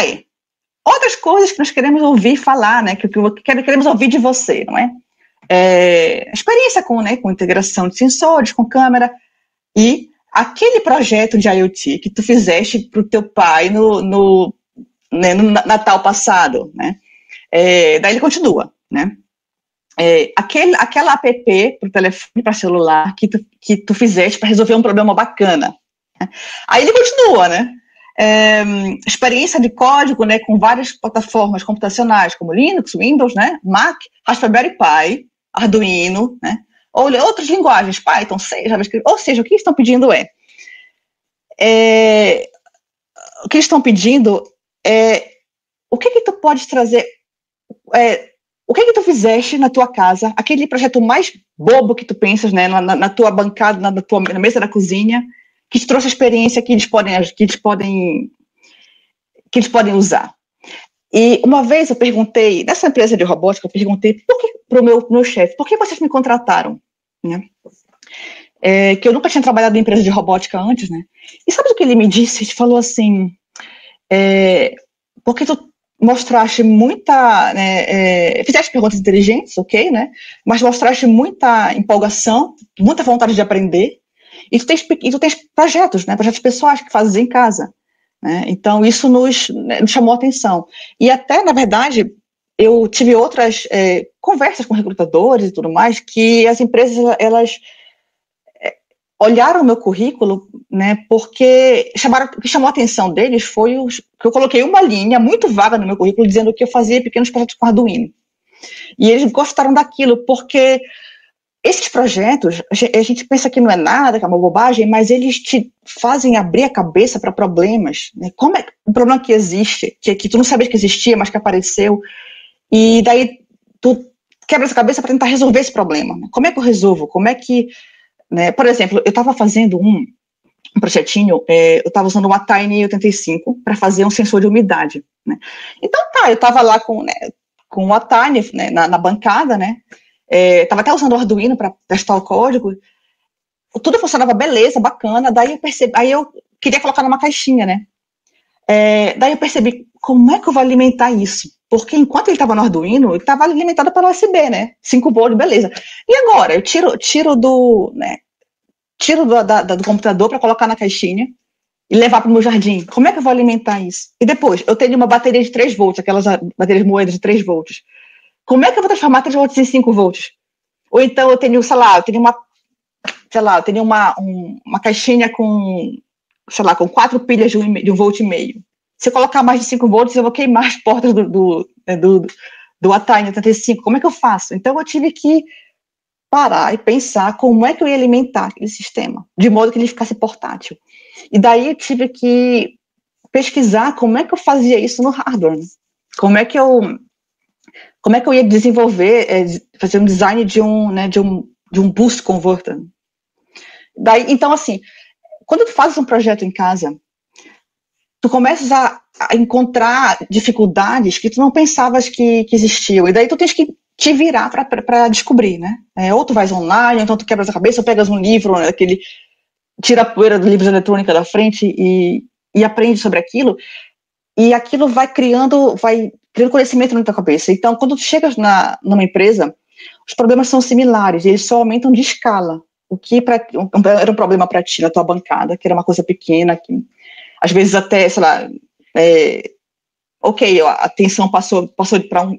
outras coisas que nós queremos ouvir falar, né? Que queremos ouvir de você, não é? Experiência com integração de sensores, com câmera, e aquele projeto de IoT que tu fizeste para o teu pai no Natal passado, né? Daí ele continua, né? Aquela app para o telefone, para celular, que tu fizeste para resolver um problema bacana. Aí ele continua, né? Experiência de código, né, com várias plataformas computacionais, como Linux, Windows, né, Mac, Raspberry Pi, Arduino, né, ou outras linguagens, Python, C, JavaScript, ou seja, o que eles estão pedindo o que eles estão pedindo o que tu pode trazer, o que tu fizeste na tua casa, aquele projeto mais bobo que tu pensas, né, na tua bancada, na mesa da cozinha, que te trouxe a experiência que eles podem usar. E uma vez eu perguntei, nessa empresa de robótica, eu perguntei para o meu chefe, por que vocês me contrataram? Né? Que eu nunca tinha trabalhado em empresa de robótica antes, né? E sabe o que ele me disse? Ele falou assim, porque tu mostraste muita, né, fizeste perguntas inteligentes, ok, né? Mas mostraste muita empolgação, muita vontade de aprender, e tu tens projetos, né? Projetos pessoais que fazes em casa. Né? Então, isso nos chamou a atenção. E até, na verdade, eu tive outras conversas com recrutadores e tudo mais, que as empresas, elas olharam o meu currículo, né, porque o que chamou a atenção deles foi que eu coloquei uma linha muito vaga no meu currículo, dizendo que eu fazia pequenos projetos com Arduino. E eles gostaram daquilo, porque esses projetos, a gente pensa que não é nada, que é uma bobagem, mas eles te fazem abrir a cabeça para problemas. Né? Como é um problema que existe, que tu não sabia que existia, mas que apareceu, e daí tu quebra essa cabeça para tentar resolver esse problema. Né? Como é que eu resolvo? Como é que... Né? Por exemplo, eu estava fazendo um projetinho, eu estava usando uma Tiny 85 para fazer um sensor de umidade. Né? Então eu estava lá com a Tiny, né, na bancada, né? Estava até usando o Arduino para testar o código, tudo funcionava beleza, bacana, aí eu queria colocar numa caixinha, né? Daí eu percebi, como é que eu vou alimentar isso? Porque enquanto ele estava no Arduino, ele estava alimentado pelo USB, né? 5 volts, beleza. E agora? Eu tiro do computador para colocar na caixinha e levar para o meu jardim. Como é que eu vou alimentar isso? E depois, eu tenho uma bateria de 3 volts, aquelas baterias moedas de 3 volts. Como é que eu vou transformar 3 volts em 5 volts? Ou então eu tenho, uma caixinha com 4 pilhas de 1,5 volt. Se eu colocar mais de 5 volts, eu vou queimar as portas do Atari 85. Como é que eu faço? Então eu tive que parar e pensar como é que eu ia alimentar aquele sistema, de modo que ele ficasse portátil. E daí eu tive que pesquisar como é que eu fazia isso no hardware. Como é que eu ia desenvolver, fazer um design de um boost converter. Daí, então, assim, quando tu fazes um projeto em casa, tu começas a encontrar dificuldades que tu não pensavas que existiam, e daí tu tens que te virar para descobrir, né? Ou tu vais online, ou então tu quebras a cabeça, ou pegas um livro, né, tira a poeira do livro de eletrônica da frente e aprende sobre aquilo, e aquilo vai criando conhecimento na tua cabeça. Então, quando tu chegas numa empresa, os problemas são similares, eles só aumentam de escala. O que era um problema para ti na tua bancada, que era uma coisa pequena, que às vezes até, sei lá, a tensão passou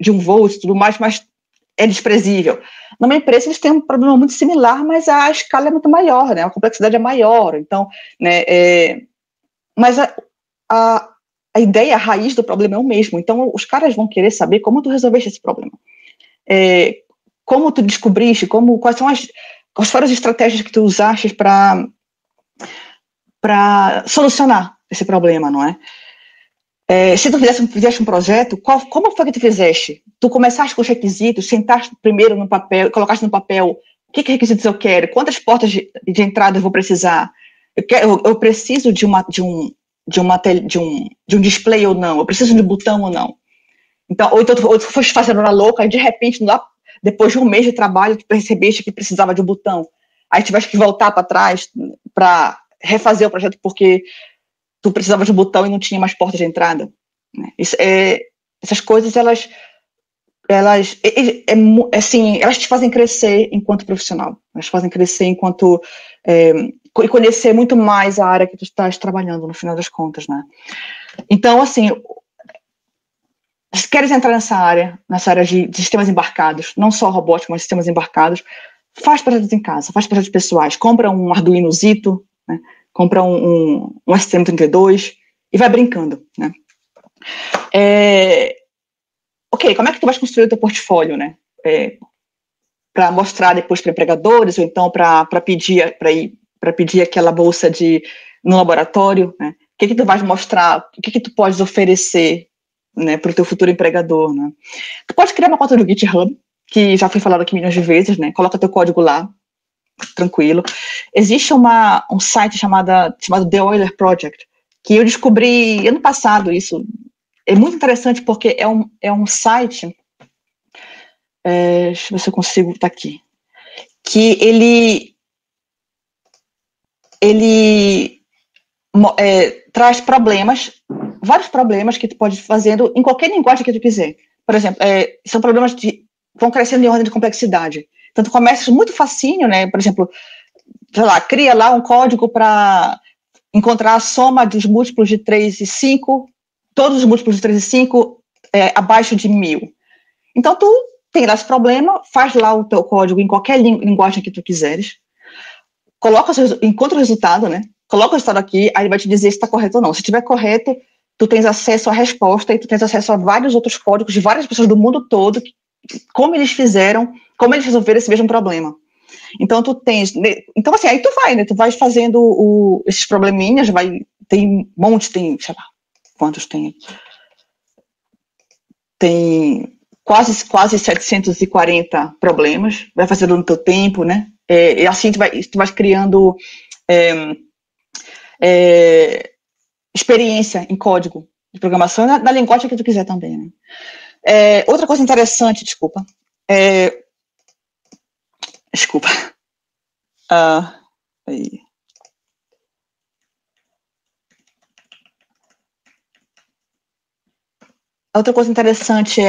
de 1 volt e tudo mais, mas é desprezível. Numa empresa eles têm um problema muito similar, mas a escala é muito maior, né? A complexidade é maior. Então, né, mas a ideia, a raiz do problema é o mesmo. Então, os caras vão querer saber como tu resolveste esse problema. Como tu descobriste, quais foram as estratégias que tu usaste para solucionar esse problema, não é? Se tu fizeste um projeto, como foi que tu fizeste? Tu começaste com os requisitos, sentaste primeiro no papel, colocaste no papel que requisitos eu quero, quantas portas de entrada eu vou precisar, eu preciso de um display ou não, eu preciso de um botão ou não. Então, ou tu foste fazendo na louca, e de repente, depois de 1 mês de trabalho, tu percebeste que precisava de um botão. Aí tiveste que voltar para trás para refazer o projeto porque tu precisava de um botão e não tinha mais porta de entrada. Essas coisas, elas te fazem crescer enquanto profissional. Elas te fazem crescer enquanto... e conhecer muito mais a área que tu estás trabalhando, no final das contas, né? Então, assim, se queres entrar nessa área de sistemas embarcados, não só robótica, mas sistemas embarcados, faz projetos em casa, faz projetos pessoais, compra um Arduino Zito, né? Compra um STM32 e vai brincando, né? Ok, como é que tu vais construir o teu portfólio, né? Para mostrar depois para empregadores, ou então para pedir aquela bolsa no laboratório, né? O que tu vais mostrar, o que tu podes oferecer, né, para o teu futuro empregador, né? Tu pode criar uma conta do GitHub, que já foi falado aqui milhões de vezes, né? Coloca teu código lá, tranquilo. Existe um site chamado The Euler Project, que eu descobri ano passado isso. É muito interessante porque é um site, deixa eu ver se eu consigo estar aqui, que ele traz vários problemas que tu pode ir fazendo em qualquer linguagem que tu quiser. Por exemplo, são problemas que vão crescendo em ordem de complexidade. Então, tu começa muito facinho, né? Por exemplo, sei lá, cria lá um código para encontrar a soma dos múltiplos de 3 e 5, todos os múltiplos de 3 e 5 abaixo de 1000. Então, tu tem lá esse problema, faz lá o teu código em qualquer linguagem que tu quiseres, encontra o resultado, né? Coloca o resultado aqui, aí ele vai te dizer se está correto ou não. Se estiver correto, tu tens acesso à resposta e tu tens acesso a vários outros códigos de várias pessoas do mundo todo, como eles resolveram esse mesmo problema. Então, então assim, aí tu vai, né? Tu vai fazendo esses probleminhas, tem um monte, sei lá, quantos tem? Tem quase 740 problemas, vai fazendo no teu tempo, né? E assim tu vai criando experiência em código de programação na linguagem que tu quiser também, né? Outra coisa interessante, desculpa. Aí. Outra coisa interessante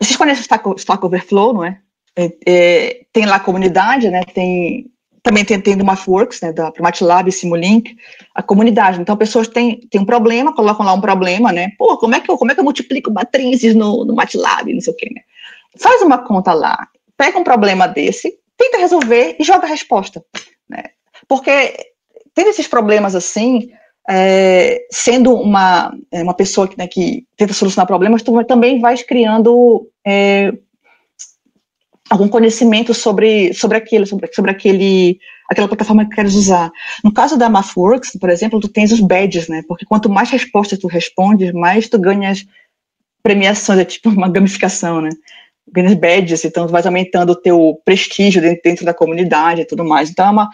vocês conhecem o Stack Overflow, não é? Tem lá a comunidade, né? Também tem do MathWorks, né? Da MATLAB, Simulink, a comunidade. Então, pessoas têm um problema, colocam lá um problema, né? Pô, como é que eu multiplico matrizes no MATLAB, não sei o quê, né? Faz uma conta lá, pega um problema desse, tenta resolver e joga a resposta, né? Porque tendo esses problemas assim, sendo uma pessoa que tenta solucionar problemas, tu também vais criando algum conhecimento sobre aquela plataforma que queres usar. No caso da MathWorks, por exemplo, tu tens os badges, né? Porque quanto mais respostas tu respondes, mais tu ganhas premiações, é tipo uma gamificação, né? Ganhas badges, então tu vais aumentando o teu prestígio dentro da comunidade e tudo mais. Então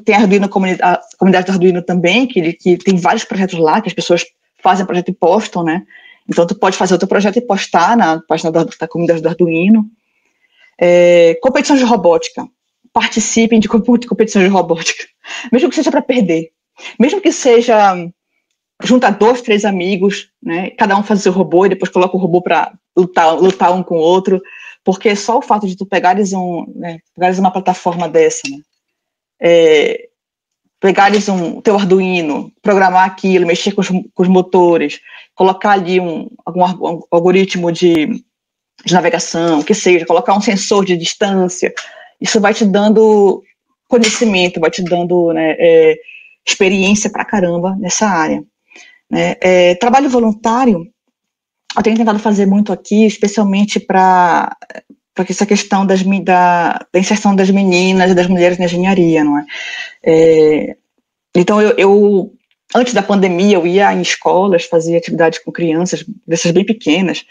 tem a comunidade do Arduino também, que tem vários projetos lá, que as pessoas fazem projeto e postam, né? Então tu pode fazer o teu projeto e postar na página da comunidade do Arduino. Competições de robótica. Participem de competições de robótica. Mesmo que seja para perder. Mesmo que seja juntar 2, 3 amigos, né? Cada um faz o seu robô e depois coloca o robô para lutar um com o outro. Porque só o fato de tu pegares uma plataforma dessa, né? Pegares o teu Arduino, programar aquilo, mexer com os motores, colocar ali algum algoritmo de navegação, que seja, colocar um sensor de distância, isso vai te dando conhecimento, vai te dando, né, experiência pra caramba nessa área, né? Trabalho voluntário, eu tenho tentado fazer muito aqui, especialmente para essa questão da inserção das meninas e das mulheres na engenharia, não é? Então, eu antes da pandemia, eu ia em escolas, fazia atividades com crianças, dessas bem pequenas,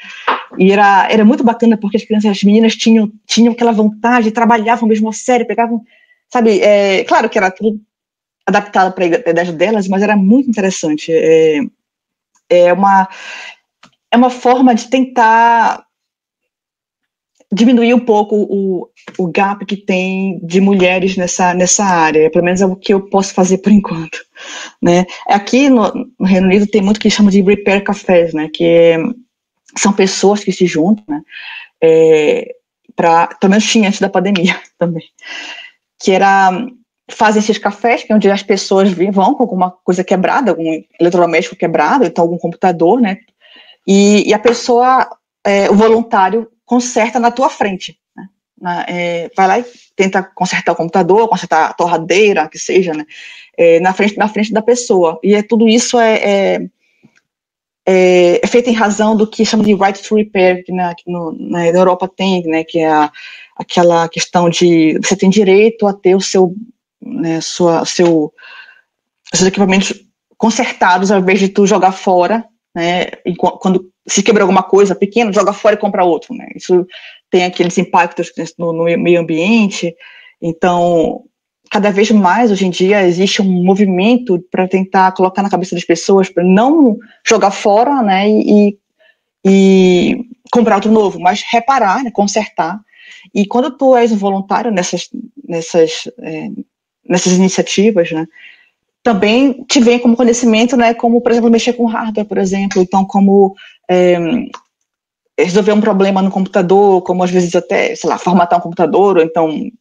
e era muito bacana, porque as meninas tinham aquela vontade, trabalhavam mesmo a sério, pegavam, sabe, claro que era tudo adaptado para a idade delas, mas era muito interessante. É uma forma de tentar diminuir um pouco o gap que tem de mulheres nessa área, pelo menos é o que eu posso fazer por enquanto, né? Aqui no Reino Unido tem muito que chamam de repair cafés, né? Que são pessoas que se juntam, né? Pelo menos tinha antes da pandemia também, que fazem esses cafés, que é onde as pessoas vão com alguma coisa quebrada, algum eletrodoméstico quebrado, então algum computador, né? E a pessoa, o voluntário, conserta na tua frente, né? Vai lá e tenta consertar o computador, consertar a torradeira, que seja, né? Na frente da pessoa. E tudo isso é feito em razão do que chama de right to repair, que na Europa tem, né? Que é aquela questão de você tem direito a ter seus equipamentos consertados ao invés de tu jogar fora, né? Quando se quebra alguma coisa pequena, joga fora e compra outro, né? Isso tem aqueles impactos no meio ambiente, Então, cada vez mais, hoje em dia, existe um movimento para tentar colocar na cabeça das pessoas, para não jogar fora, né, e comprar outro novo, mas reparar, né, consertar. E quando tu és um voluntário nessas iniciativas, né, também te vem como conhecimento, né, como, por exemplo, mexer com hardware, por exemplo, então como resolver um problema no computador, como às vezes até, sei lá, formatar um computador, ou então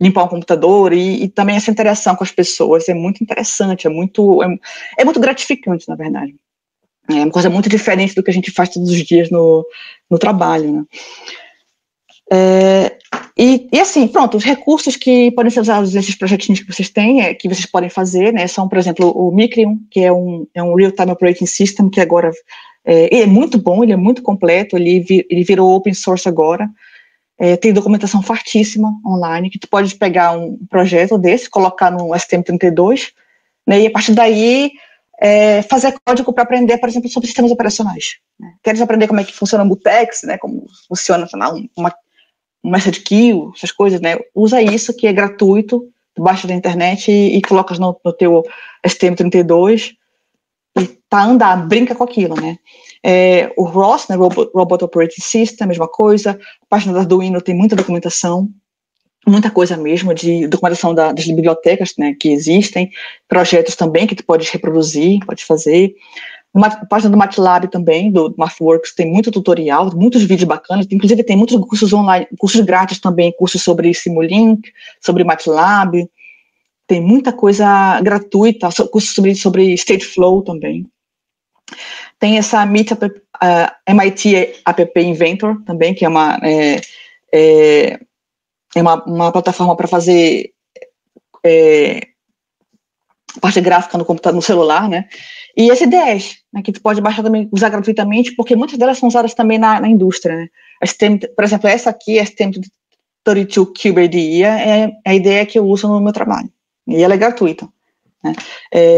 limpar um computador, e também essa interação com as pessoas é muito interessante, é muito gratificante, na verdade. É uma coisa muito diferente do que a gente faz todos os dias no trabalho, né? E assim, pronto, os recursos que podem ser usados nesses projetinhos que vocês têm, que vocês podem fazer, né, são, por exemplo, o Micrium, que é um Real-Time Operating System, que agora ele é muito bom, ele é muito completo, ele virou open source agora, tem documentação fartíssima online, que tu pode pegar um projeto desse, colocar no STM32, né, e a partir daí fazer código para aprender, por exemplo, sobre sistemas operacionais. Né? Queres aprender como é que funciona o Mutex, né, como funciona, sei lá, um message queue, essas coisas, né? Usa isso, que é gratuito, tu baixa da internet e colocas no teu STM32 e tá a andar, brinca com aquilo, né? O ROS, né, Robot Operating System, a mesma coisa. A página do Arduino tem muita documentação, muita coisa mesmo, de documentação das bibliotecas, né, que existem, projetos também que tu podes reproduzir, pode fazer. A página do MATLAB também, do MathWorks, tem muito tutorial, muitos vídeos bacanas, inclusive tem muitos cursos online, cursos grátis também, cursos sobre Simulink, sobre MATLAB, tem muita coisa gratuita, cursos sobre Stateflow também. Tem essa MIT App Inventor também, que é uma plataforma para fazer parte gráfica no computador, no celular, né? E as ideias, né, que tu pode baixar também, usar gratuitamente, porque muitas delas são usadas também na indústria, né? Por exemplo, essa aqui, a STM32Cube é a ideia que eu uso no meu trabalho. E ela é gratuita. Né?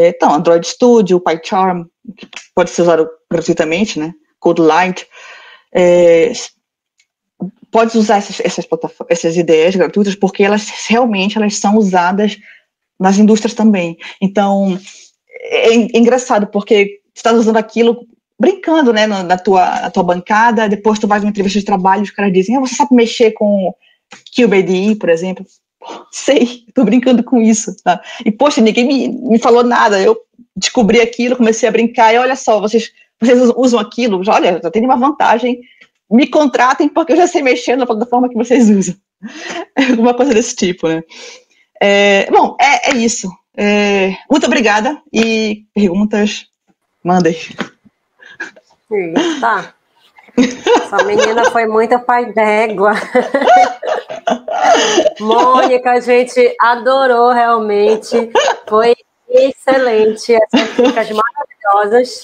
Então, Android Studio, PyCharm, que pode ser usado gratuitamente, né? CodeLight. Pode usar essas ideias gratuitas, porque elas são usadas nas indústrias também. Então, é engraçado, porque tu está usando aquilo brincando, né, na tua bancada, depois tu vai numa entrevista de trabalho e os caras dizem, você sabe mexer com QBDI, por exemplo? Sei, estou brincando com isso. Tá? E, poxa, ninguém me falou nada, eu descobri aquilo, comecei a brincar, e olha só, vocês usam aquilo, olha, já tem uma vantagem, me contratem porque eu já sei mexer na plataforma que vocês usam. Alguma coisa desse tipo, né? Bom, é isso. Muito obrigada e perguntas, mandem. Tá. Essa menina foi muito pai d'égua. Mônica, a gente adorou realmente. Foi excelente. Essas dicas maravilhosas.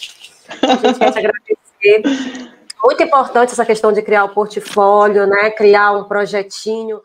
A gente quer te agradecer. Muito importante essa questão de criar o portfólio, né? Criar um projetinho.